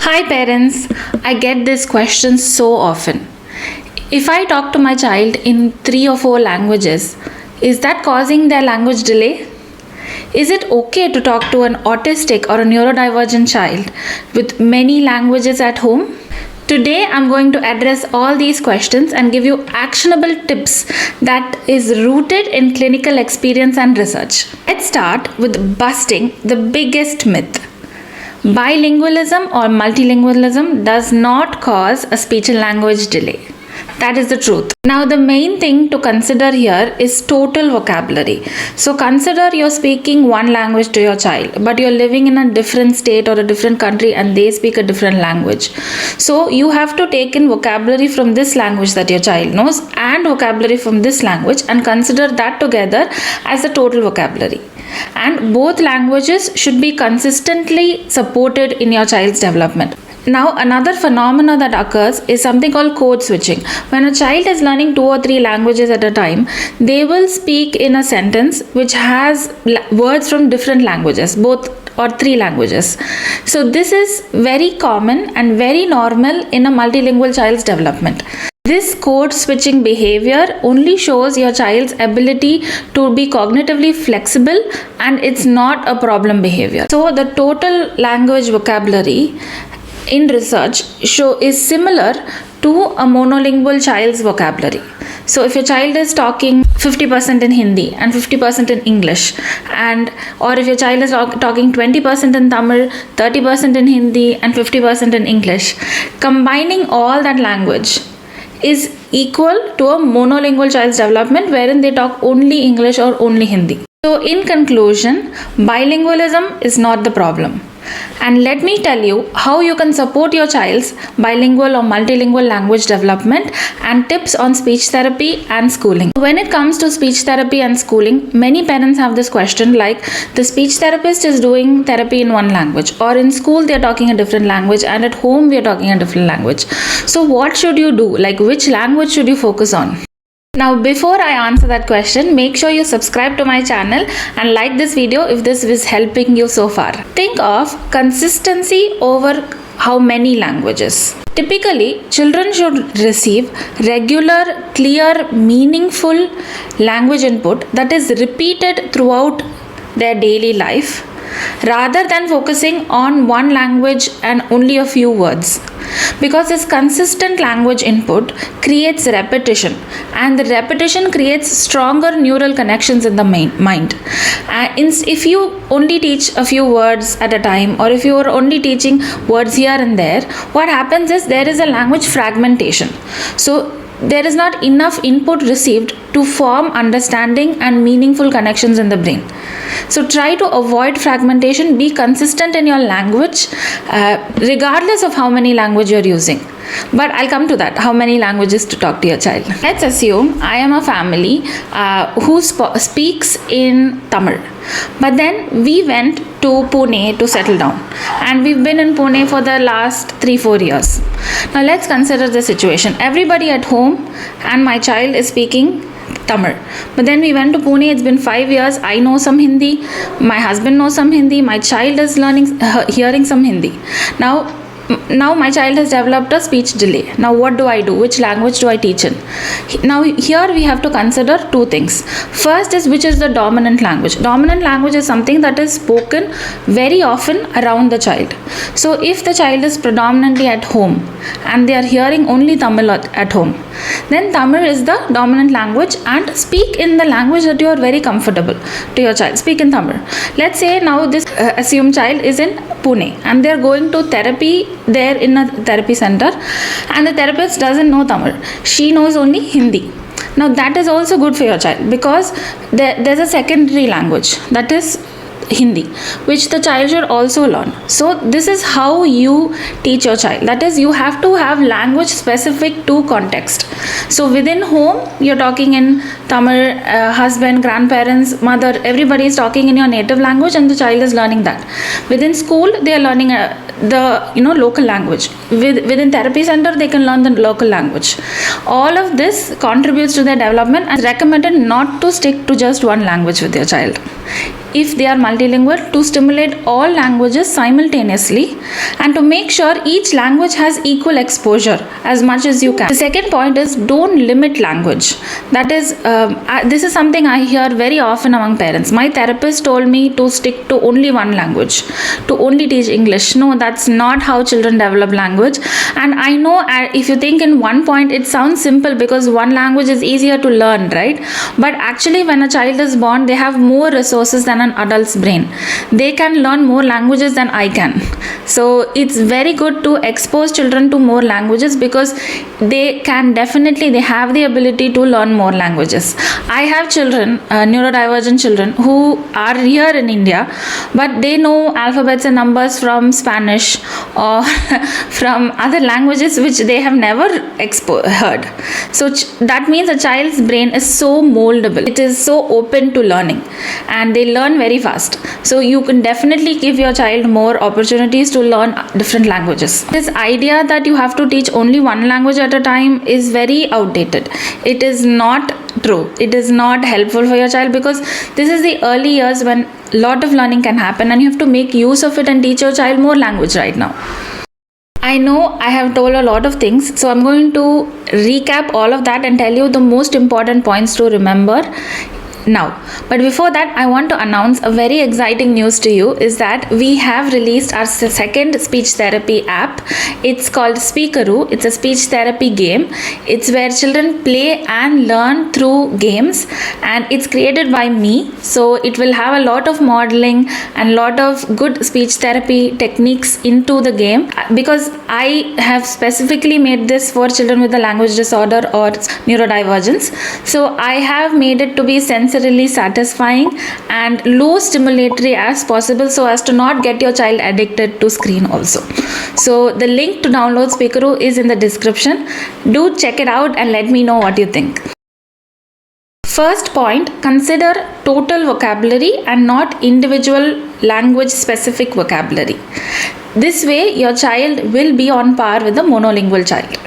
Hi parents, I get this question so often. If I talk to my child in 3 or 4 languages, is that causing their language delay? Is it okay to talk to an autistic or a neurodivergent child with many languages at home? Today I'm going to address all these questions and give you actionable tips that is rooted in clinical experience and research. Let's start with busting the biggest myth. Bilingualism or multilingualism does not cause a speech and language delay. That is the truth. Now, the main thing to consider here is total vocabulary. So, consider you're speaking one language to your child, but you're living in a different state or a different country and they speak a different language. So, you have to take in vocabulary from this language that your child knows and vocabulary from this language and consider that together as the total vocabulary. And both languages should be consistently supported in your child's development. Now, another phenomena that occurs is something called code switching. When a child is learning 2 or 3 languages at a time, they will speak in a sentence which has words from different languages, both or 3 languages. So, this is very common and very normal in a multilingual child's development. This code switching behavior only shows your child's ability to be cognitively flexible and it's not a problem behavior. So, the total language vocabulary in research is similar to a monolingual child's vocabulary. So if your child is talking 50% in Hindi and 50% in English, or if your child is talking 20% in Tamil, 30% in Hindi and 50% in English, combining all that language is equal to a monolingual child's development wherein they talk only English or only Hindi. So in conclusion, bilingualism is not the problem. And let me tell you how you can support your child's bilingual or multilingual language development and tips on speech therapy and schooling. When it comes to speech therapy and schooling, many parents have this question like the speech therapist is doing therapy in one language, or in school they're talking a different language and at home we're talking a different language. So what should you do? Like which language should you focus on? Now, before I answer that question, make sure you subscribe to my channel and like this video if this is helping you so far. Think of consistency over how many languages. Typically, children should receive regular, clear, meaningful language input that is repeated throughout their daily life rather than focusing on one language and only a few words. Because this consistent language input creates repetition, and the repetition creates stronger neural connections in the mind. If you only teach a few words at a time, or if you are only teaching words here and there, what happens is there is a language fragmentation. So there is not enough input received to form understanding and meaningful connections in the brain. So try to avoid fragmentation, be consistent in your language regardless of how many language you're using. But I'll come to that, how many languages to talk to your child. Let's assume I am a family who speaks in Tamil. But then we went to Pune to settle down. And we've been in Pune for the last 3-4 years. Now let's consider the situation. Everybody at home and my child is speaking Tamil. But then we went to Pune, it's been 5 years, I know some Hindi, my husband knows some Hindi, my child is hearing some Hindi. Now my child has developed a speech delay. Now what do I do? Which language do I teach in? Now here we have to consider 2 things. First is which is the dominant language. Dominant language is something that is spoken very often around the child. So if the child is predominantly at home and they are hearing only Tamil at home, then Tamil is the dominant language and speak in the language that you are very comfortable to your child. Speak in Tamil. Let's say now this assumed child is in Pune and they are going to therapy there in a therapy center and the therapist doesn't know Tamil. She knows only Hindi. Now that is also good for your child because there's a secondary language that is Hindi, which the child should also learn. So this is how you teach your child. That is, you have to have language specific to context. So within home, you're talking in Tamil, husband, grandparents, mother, everybody is talking in your native language and the child is learning that. Within school, they are learning the local language. Within therapy center, they can learn the local language. All of this contributes to their development and recommended not to stick to just one language with your child. if they are multilingual, to stimulate all languages simultaneously and to make sure each language has equal exposure as much as you can. The second point is don't limit language. That is, this is something I hear very often among parents. My therapist told me to stick to only one language, to only teach English. No, that's not how children develop language. And I know if you think in one point, it sounds simple because one language is easier to learn, right? But actually, when a child is born, they have more resources than an adult's brain. They can learn more languages than I can. So it's very good to expose children to more languages because they have the ability to learn more languages. I have children, neurodivergent children, who are here in India, but they know alphabets and numbers from Spanish or from other languages which they have never heard. So that means a child's brain is so moldable. It is so open to learning and they learn very fast. So you can definitely give your child more opportunities to learn different languages. This idea that you have to teach only one language at a time is very outdated. It is not true. It is not helpful for your child because this is the early years when a lot of learning can happen and you have to make use of it and teach your child more language right now. I know I have told a lot of things, so I'm going to recap all of that and tell you the most important points to remember now. But before that, I want to announce a very exciting news to you is that we have released our second speech therapy app. It's called Speakeroo. It's a speech therapy game. It's where children play and learn through games, and it's created by me. So it will have a lot of modeling and a lot of good speech therapy techniques into the game because I have specifically made this for children with a language disorder or neurodivergence. So I have made it to be sensitive, satisfying and low stimulatory as possible so as to not get your child addicted to screen also. So the link to download Speakeroo is in the description. Do check it out and let me know what you think. First point, consider total vocabulary and not individual language specific vocabulary. This way your child will be on par with the monolingual child.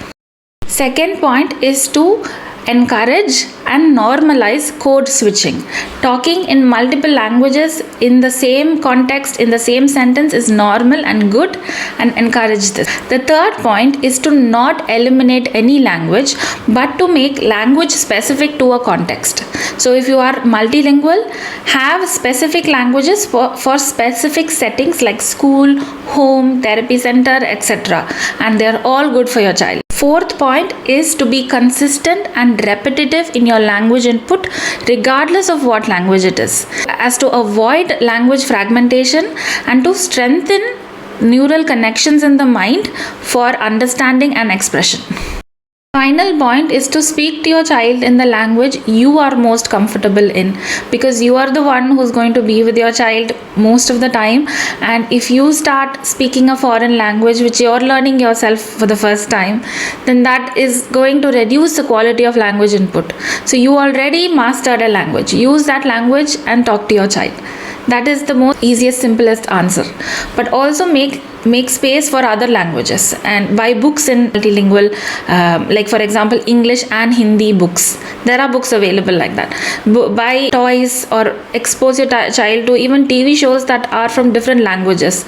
Second point is to encourage and normalize code switching. Talking in multiple languages in the same context, in the same sentence is normal and good, and encourage this. The third point is to not eliminate any language but to make language specific to a context. So if you are multilingual, have specific languages for specific settings like school, home, therapy center, etc. And they are all good for your child. Fourth point is to be consistent and repetitive in your language input regardless of what language it is, as to avoid language fragmentation and to strengthen neural connections in the mind for understanding and expression. Final point is to speak to your child in the language you are most comfortable in, because you are the one who's going to be with your child most of the time, and if you start speaking a foreign language which you're learning yourself for the first time, then that is going to reduce the quality of language input. So you already mastered a language, use that language and talk to your child. That is the most easiest, simplest answer. But also make space for other languages and buy books in multilingual, like for example English and Hindi books. There are books available like that. Buy toys or expose your child to even TV shows that are from different languages,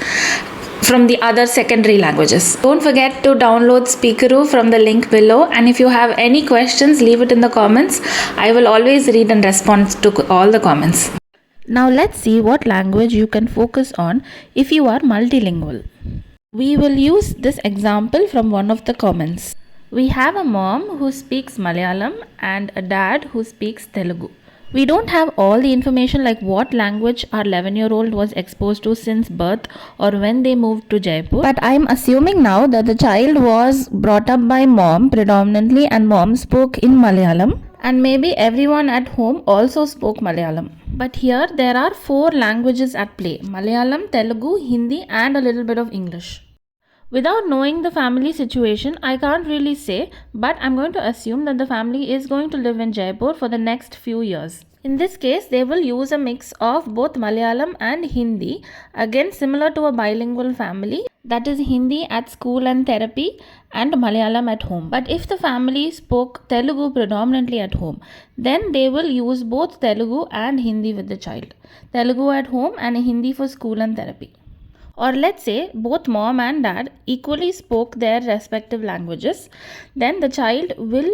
from the other secondary languages. Don't forget to download Speakeroo from the link below, and if you have any questions, leave it in the comments. I will always read and respond to all the comments. Now let's see what language you can focus on if you are multilingual. We will use this example from one of the comments. We have a mom who speaks Malayalam and a dad who speaks Telugu. We don't have all the information like what language our 11-year-old was exposed to since birth or when they moved to Jaipur. But I'm assuming now that the child was brought up by mom predominantly and mom spoke in Malayalam. And maybe everyone at home also spoke Malayalam. But here there are 4 languages at play: Malayalam, Telugu, Hindi and a little bit of English. Without knowing the family situation, I can't really say, but I'm going to assume that the family is going to live in Jaipur for the next few years. In this case, they will use a mix of both Malayalam and Hindi, again similar to a bilingual family. that is Hindi at school and therapy, and Malayalam at home. But if the family spoke Telugu predominantly at home, then they will use both Telugu and Hindi with the child. Telugu at home and Hindi for school and therapy. Or let's say both mom and dad equally spoke their respective languages, then the child will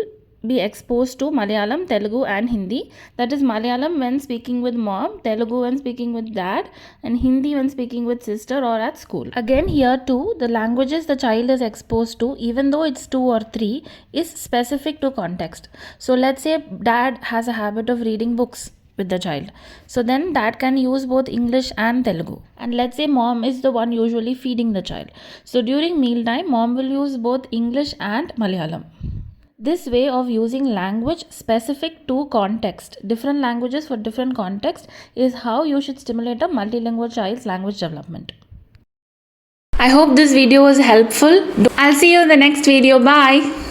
be exposed to Malayalam, Telugu and Hindi. That is Malayalam when speaking with mom, Telugu when speaking with dad, and Hindi when speaking with sister or at school. Again, here too, the languages the child is exposed to, even though it's 2 or 3, is specific to context. So let's say dad has a habit of reading books with the child, so then dad can use both English and Telugu. And let's say mom is the one usually feeding the child, so during mealtime mom will use both English and Malayalam. This way of using language specific to context, different languages for different context, is how you should stimulate a multilingual child's language development. I hope this video was helpful. I'll see you in the next video. Bye.